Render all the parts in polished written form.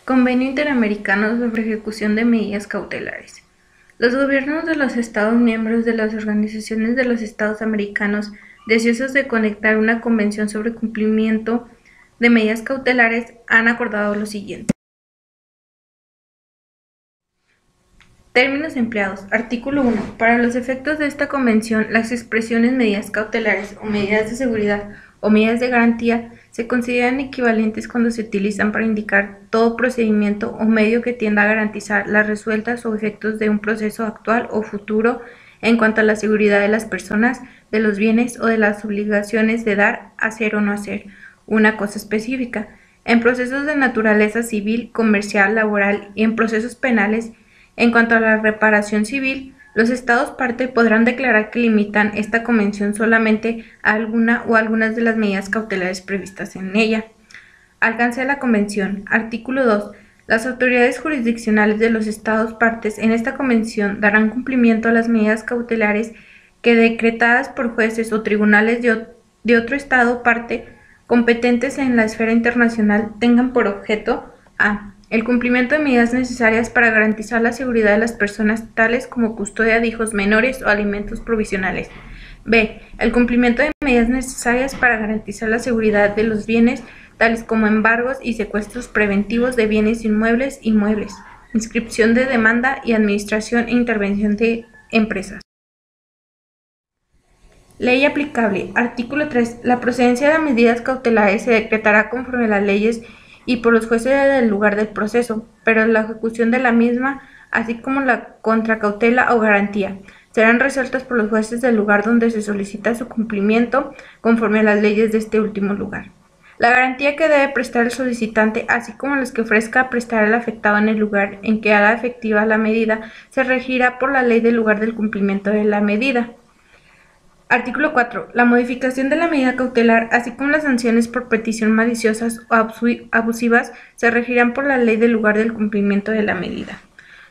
Convenio Interamericano sobre Ejecución de Medidas Cautelares. Los gobiernos de los Estados miembros de las Organizaciones de los Estados Americanos, deseosos de conectar una convención sobre cumplimiento de medidas cautelares, han acordado lo siguiente. Términos empleados. Artículo 1. Para los efectos de esta convención, las expresiones medidas cautelares o medidas de seguridad o medidas de garantía se consideran equivalentes cuando se utilizan para indicar todo procedimiento o medio que tienda a garantizar las resultas o efectos de un proceso actual o futuro en cuanto a la seguridad de las personas, de los bienes o de las obligaciones de dar, hacer o no hacer una cosa específica. En procesos de naturaleza civil, comercial, laboral y en procesos penales, en cuanto a la reparación civil, los Estados parte podrán declarar que limitan esta convención solamente a alguna o algunas de las medidas cautelares previstas en ella. Alcance de la convención. Artículo 2. Las autoridades jurisdiccionales de los Estados partes en esta convención darán cumplimiento a las medidas cautelares que decretadas por jueces o tribunales de otro Estado parte competentes en la esfera internacional tengan por objeto a. El cumplimiento de medidas necesarias para garantizar la seguridad de las personas, tales como custodia de hijos menores o alimentos provisionales. B. El cumplimiento de medidas necesarias para garantizar la seguridad de los bienes, tales como embargos y secuestros preventivos de bienes inmuebles y muebles, inscripción de demanda y administración e intervención de empresas. Ley aplicable. Artículo 3. La procedencia de medidas cautelares se decretará conforme a las leyes y por los jueces del lugar del proceso, pero la ejecución de la misma, así como la contracautela o garantía, serán resueltas por los jueces del lugar donde se solicita su cumplimiento conforme a las leyes de este último lugar. La garantía que debe prestar el solicitante, así como las que ofrezca prestar el afectado en el lugar en que haga efectiva la medida, se regirá por la ley del lugar del cumplimiento de la medida. Artículo 4. La modificación de la medida cautelar, así como las sanciones por petición maliciosas o abusivas, se regirán por la ley del lugar del cumplimiento de la medida.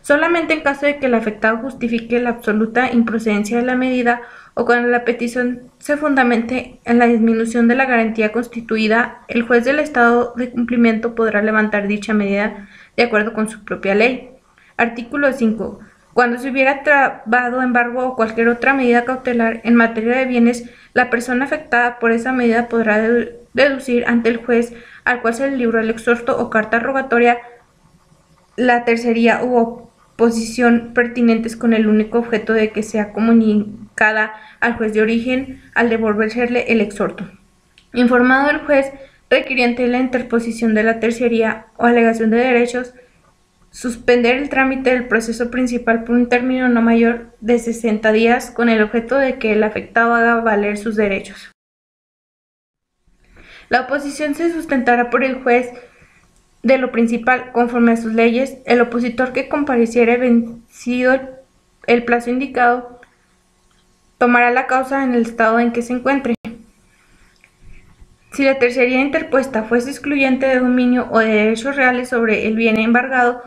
Solamente en caso de que el afectado justifique la absoluta improcedencia de la medida o cuando la petición se fundamente en la disminución de la garantía constituida, el juez del estado de cumplimiento podrá levantar dicha medida de acuerdo con su propia ley. Artículo 5. Cuando se hubiera trabado embargo o cualquier otra medida cautelar en materia de bienes, la persona afectada por esa medida podrá deducir ante el juez al cual se le libró el exhorto o carta rogatoria la tercería u oposición pertinentes con el único objeto de que sea comunicada al juez de origen al devolvérsele el exhorto. Informado el juez requiriente la interposición de la tercería o alegación de derechos, suspender el trámite del proceso principal por un término no mayor de 60 días con el objeto de que el afectado haga valer sus derechos. La oposición se sustentará por el juez de lo principal conforme a sus leyes. El opositor que compareciere vencido el plazo indicado tomará la causa en el estado en que se encuentre. Si la tercería interpuesta fuese excluyente de dominio o de derechos reales sobre el bien embargado,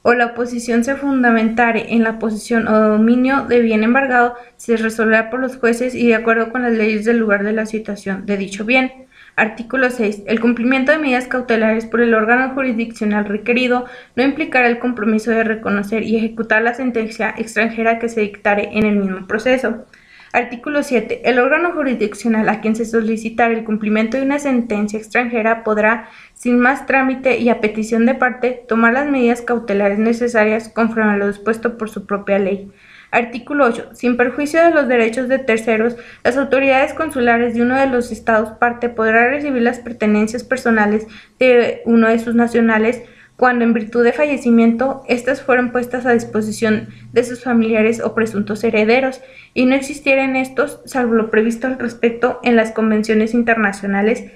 o la oposición se fundamentare en la posesión o dominio de bien embargado, se resolverá por los jueces y de acuerdo con las leyes del lugar de la situación de dicho bien. Artículo 6. El cumplimiento de medidas cautelares por el órgano jurisdiccional requerido no implicará el compromiso de reconocer y ejecutar la sentencia extranjera que se dictare en el mismo proceso. Artículo 7. El órgano jurisdiccional a quien se solicitare el cumplimiento de una sentencia extranjera podrá, sin más trámite y a petición de parte, tomar las medidas cautelares necesarias conforme a lo dispuesto por su propia ley. Artículo 8. Sin perjuicio de los derechos de terceros, las autoridades consulares de uno de los estados parte podrá recibir las pertenencias personales de uno de sus nacionales cuando en virtud de fallecimiento éstas fueron puestas a disposición de sus familiares o presuntos herederos y no existieran estos, salvo lo previsto al respecto en las convenciones internacionales.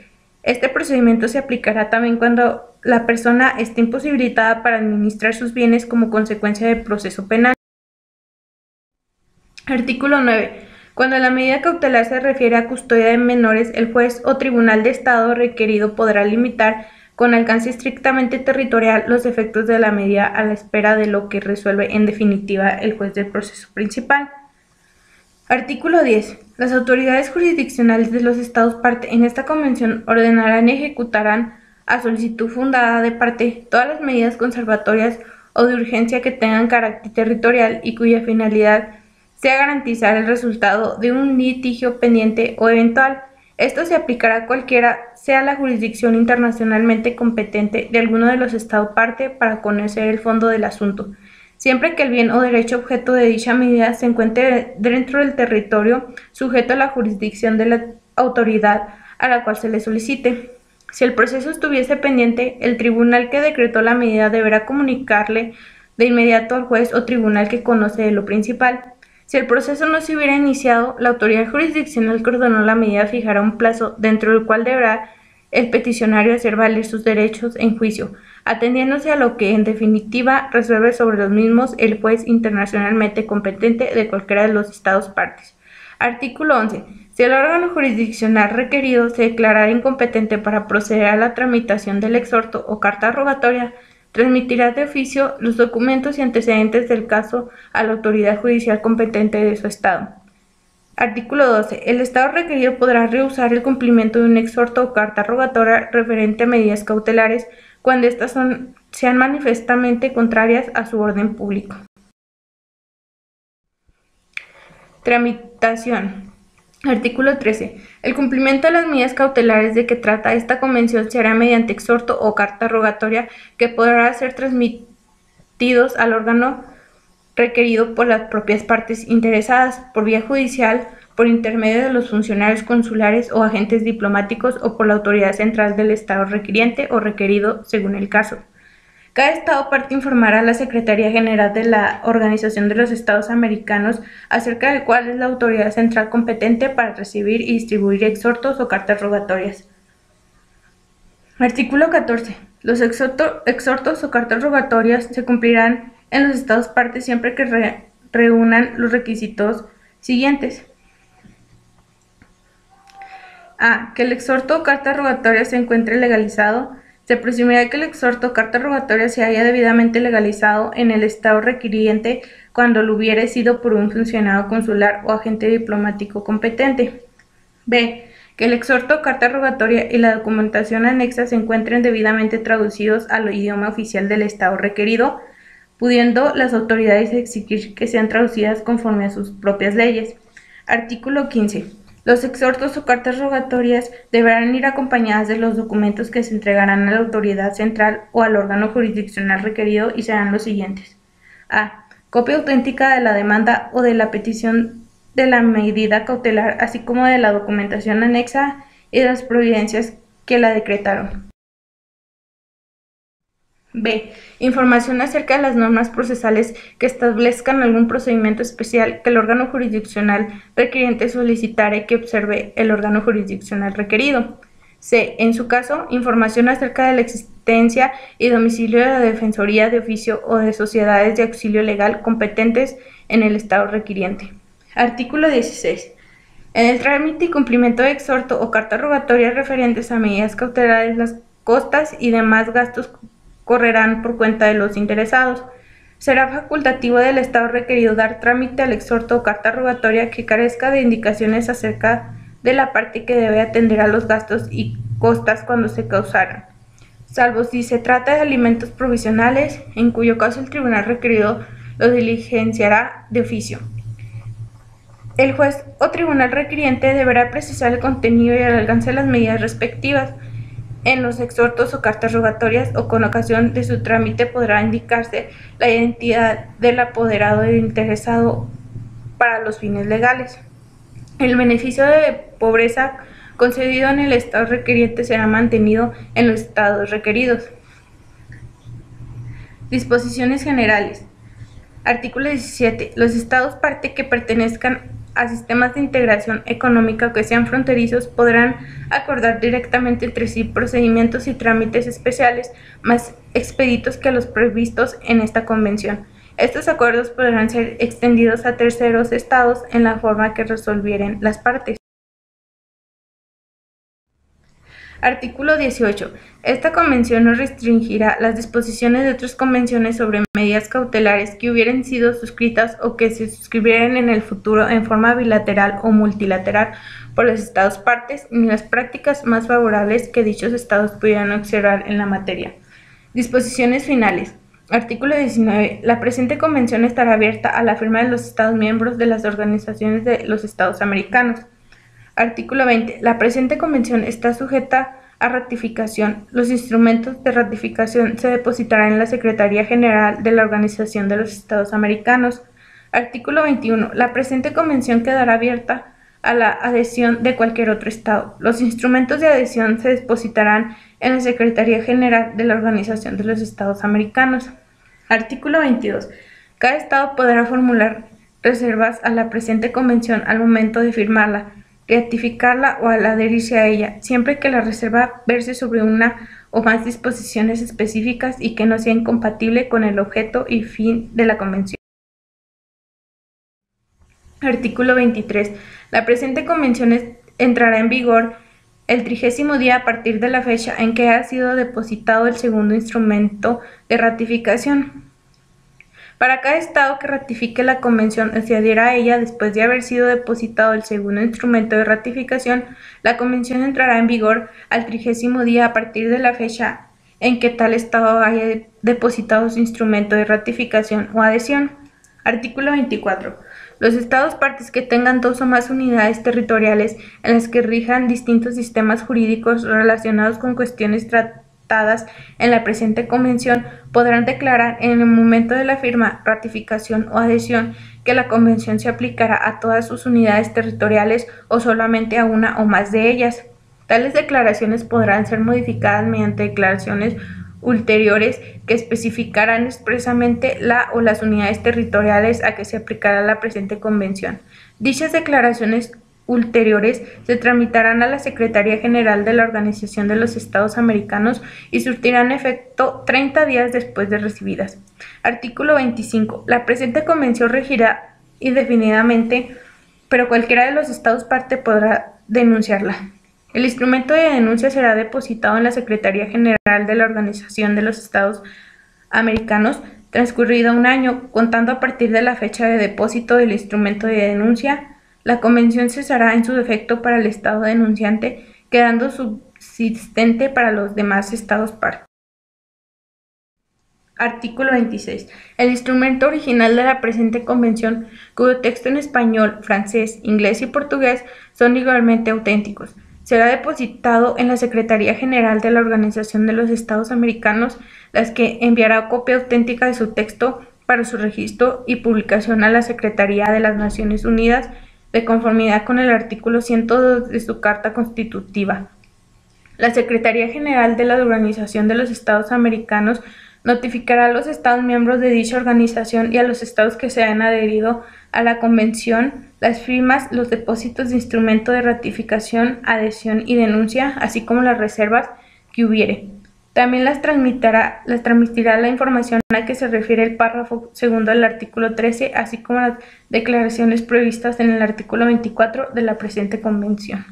Este procedimiento se aplicará también cuando la persona esté imposibilitada para administrar sus bienes como consecuencia del proceso penal. Artículo 9. Cuando la medida cautelar se refiere a custodia de menores, el juez o tribunal de estado requerido podrá limitar con alcance estrictamente territorial los efectos de la medida a la espera de lo que resuelve en definitiva el juez del proceso principal. Artículo 10. Las autoridades jurisdiccionales de los estados parte en esta convención ordenarán y ejecutarán a solicitud fundada de parte, todas las medidas conservatorias o de urgencia que tengan carácter territorial y cuya finalidad sea garantizar el resultado de un litigio pendiente o eventual. Esto se aplicará a cualquiera sea la jurisdicción internacionalmente competente de alguno de los estados parte para conocer el fondo del asunto, siempre que el bien o derecho objeto de dicha medida se encuentre dentro del territorio sujeto a la jurisdicción de la autoridad a la cual se le solicite. Si el proceso estuviese pendiente, el tribunal que decretó la medida deberá comunicarle de inmediato al juez o tribunal que conoce de lo principal. Si el proceso no se hubiera iniciado, la autoridad jurisdiccional que ordenó la medida fijará un plazo dentro del cual deberá el peticionario hacer valer sus derechos en juicio, atendiéndose a lo que en definitiva resuelve sobre los mismos el juez internacionalmente competente de cualquiera de los estados partes. Artículo 11. Si el órgano jurisdiccional requerido se declarara incompetente para proceder a la tramitación del exhorto o carta rogatoria, transmitirá de oficio los documentos y antecedentes del caso a la autoridad judicial competente de su estado. Artículo 12. El estado requerido podrá rehusar el cumplimiento de un exhorto o carta rogatoria referente a medidas cautelares cuando éstas sean manifestamente contrarias a su orden público. Tramitación. Artículo 13. El cumplimiento de las medidas cautelares de que trata esta convención se hará mediante exhorto o carta rogatoria que podrá ser transmitidos al órgano requerido por las propias partes interesadas, por vía judicial, por intermedio de los funcionarios consulares o agentes diplomáticos o por la autoridad central del estado requiriente o requerido según el caso. Cada estado parte informará a la Secretaría General de la Organización de los Estados Americanos acerca de cuál es la autoridad central competente para recibir y distribuir exhortos o cartas rogatorias. Artículo 14. Los exhortos o cartas rogatorias se cumplirán en los estados partes siempre que reúnan los requisitos siguientes. A. Que el exhorto o carta rogatoria se encuentre legalizado. Se presumirá que el exhorto o carta rogatoria se haya debidamente legalizado en el estado requiriente cuando lo hubiere sido por un funcionario consular o agente diplomático competente. B. Que el exhorto o carta rogatoria y la documentación anexa se encuentren debidamente traducidos al idioma oficial del estado requerido, pudiendo las autoridades exigir que sean traducidas conforme a sus propias leyes. Artículo 15. Los exhortos o cartas rogatorias deberán ir acompañadas de los documentos que se entregarán a la autoridad central o al órgano jurisdiccional requerido y serán los siguientes. A. Copia auténtica de la demanda o de la petición de la medida cautelar, así como de la documentación anexa y de las providencias que la decretaron. B. Información acerca de las normas procesales que establezcan algún procedimiento especial que el órgano jurisdiccional requiriente solicitare que observe el órgano jurisdiccional requerido. C. En su caso, información acerca de la existencia y domicilio de la Defensoría de Oficio o de sociedades de auxilio legal competentes en el estado requiriente. Artículo 16. En el trámite y cumplimiento de exhorto o carta rogatoria referentes a medidas cautelares, las costas y demás gastos correrán por cuenta de los interesados. Será facultativo del estado requerido dar trámite al exhorto o carta rogatoria que carezca de indicaciones acerca de la parte que debe atender a los gastos y costas cuando se causaran, salvo si se trata de alimentos provisionales, en cuyo caso el tribunal requerido lo diligenciará de oficio. El juez o tribunal requiriente deberá precisar el contenido y el alcance de las medidas respectivas. En los exhortos o cartas rogatorias o con ocasión de su trámite podrá indicarse la identidad del apoderado del interesado para los fines legales. El beneficio de pobreza concedido en el estado requiriente será mantenido en los estados requeridos. Disposiciones generales. Artículo 17. Los estados parte que pertenezcan a sistemas de integración económica que sean fronterizos podrán acordar directamente entre sí procedimientos y trámites especiales más expeditos que los previstos en esta convención. Estos acuerdos podrán ser extendidos a terceros estados en la forma que resolvieren las partes. Artículo 18. Esta convención no restringirá las disposiciones de otras convenciones sobre medidas cautelares que hubieran sido suscritas o que se suscribieran en el futuro en forma bilateral o multilateral por los Estados partes, ni las prácticas más favorables que dichos Estados pudieran observar en la materia. Disposiciones finales. Artículo 19. La presente convención estará abierta a la firma de los Estados miembros de las organizaciones de los Estados americanos. Artículo 20. La presente convención está sujeta a ratificación. Los instrumentos de ratificación se depositarán en la Secretaría General de la Organización de los Estados Americanos. Artículo 21. La presente convención quedará abierta a la adhesión de cualquier otro Estado. Los instrumentos de adhesión se depositarán en la Secretaría General de la Organización de los Estados Americanos. Artículo 22. Cada Estado podrá formular reservas a la presente convención al momento de firmarla, ratificarla o al adherirse a ella, siempre que la reserva verse sobre una o más disposiciones específicas y que no sea incompatible con el objeto y fin de la convención. Artículo 23. La presente convención entrará en vigor el 30º día a partir de la fecha en que ha sido depositado el segundo instrumento de ratificación. Para cada Estado que ratifique la convención o se adhiera a ella después de haber sido depositado el segundo instrumento de ratificación, la convención entrará en vigor al 30º día a partir de la fecha en que tal Estado haya depositado su instrumento de ratificación o adhesión. Artículo 24. Los Estados partes que tengan dos o más unidades territoriales en las que rijan distintos sistemas jurídicos relacionados con cuestiones tratadas en la presente convención podrán declarar en el momento de la firma, ratificación o adhesión que la convención se aplicará a todas sus unidades territoriales o solamente a una o más de ellas. Tales declaraciones podrán ser modificadas mediante declaraciones ulteriores que especificarán expresamente la o las unidades territoriales a que se aplicará la presente convención. Dichas declaraciones ulteriores se tramitarán a la Secretaría General de la Organización de los Estados Americanos y surtirán efecto 30 días después de recibidas. Artículo 25. La presente convención regirá indefinidamente, pero cualquiera de los Estados parte podrá denunciarla. El instrumento de denuncia será depositado en la Secretaría General de la Organización de los Estados Americanos transcurrido un año, contando a partir de la fecha de depósito del instrumento de denuncia. La convención cesará en su defecto para el Estado denunciante, quedando subsistente para los demás Estados partes. Artículo 26. El instrumento original de la presente convención, cuyo texto en español, francés, inglés y portugués son igualmente auténticos, será depositado en la Secretaría General de la Organización de los Estados Americanos, las que enviará copia auténtica de su texto para su registro y publicación a la Secretaría de las Naciones Unidas, de conformidad con el artículo 102 de su Carta Constitutiva. La Secretaría General de la Organización de los Estados Americanos notificará a los Estados miembros de dicha organización y a los Estados que se hayan adherido a la Convención las firmas, los depósitos de instrumento de ratificación, adhesión y denuncia, así como las reservas que hubiere. También les transmitirá la información a que se refiere el párrafo segundo del artículo 13, así como las declaraciones previstas en el artículo 24 de la presente convención.